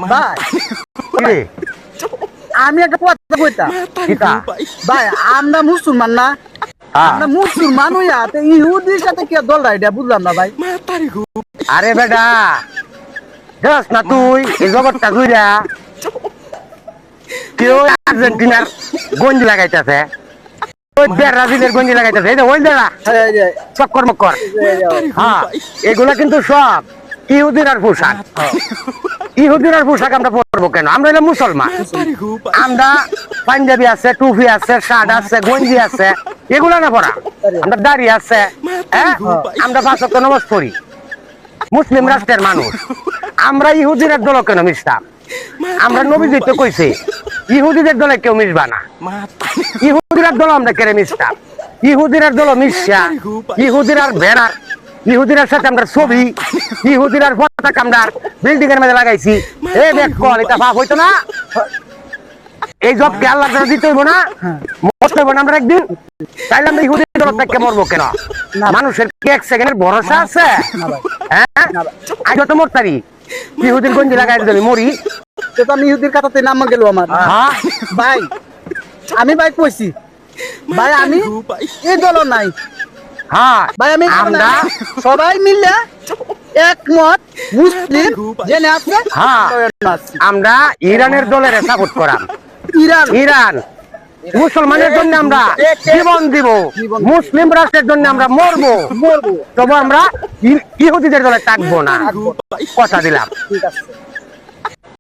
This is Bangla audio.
ভাই কিরে আমি একটা কথা কইতাম কিতা ভাই আমরা মুসলমান না আমরা মুসলমান হইয়া তো ইহুদির সাথে কি দল এটা বুঝলাম না ভাই আরে বেটা দেখ না তুই এই জগৎটা ঘুরা কেউ আর্জেন্টিনার গঞ্জি লাগাইতেছে ওই ব্রাজিলের গঞ্জি লাগাইতেছে এই যে ওই দাঁড়া চক্কর মক্কর হ্যাঁ এগুলা কিন্তু সব ইহুদিরার পোশাক ইহুদিরার পোশাক আমরা পরবো কেন আমরা হলাম মুসলমান আমরা পাঞ্জাবি আছে টুপি আছে শার্ট আছে গঞ্জি আছে এগুলা না পরা আমরা দাড়ি আছে হ্যাঁ আমরা 5 ওয়াক্ত নামাজ পড়ি মুসলিম রাষ্ট্রের মানুষ আমরা ইহুদিদের দল কেন মিশতাম আমরা নবীজি তো কইছে ইহুদিদের দলে কেউ মিশবা না ইহুদিরার দল আমরা কেড়ে মিশতাম ইহুদিরার দল মিশা ইহুদিরার ব্যানার ইহুদিরার সাথে আমরা ছবি ইহুদিরার পতাকা আমরা বিল্ডিং এর মধ্যে লাগাইছি এ দেখ কল এটা ভাব হইতো না এই জবকে আল্লাহ দ্বারা দিতে হইব না মরতে হইব না আমরা একদিন তাইলে আমরা ইহুদির দল থেকে মরবো কেন মানুষের কি 1 সেকেন্ডের ভরসা আছে হ্যাঁ আজ তো মরতারি ইহুদির গঞ্জি লাগাই দিলি মরি তো আমি ইহুদির কথাতে নাম গেল আমার হ্যাঁ ভাই আমি ভাই কইছি ভাই আমি এই দল নাই হ্যাঁ ভাই আমি আমরা সবাই মিলে একমত মুসলিম জেনে আছে হ্যাঁ আমরা ইরানের দলের সাপোর্ট করাম ইরান ইরান মুসলমানের জন্য আমরা জীবন দিব মুসলিম রাষ্ট্রের জন্য আমরা মরবো মরবো তবু আমরা ইহুদিদের দলে থাকবো না কথা দিলাম ঠিক আছে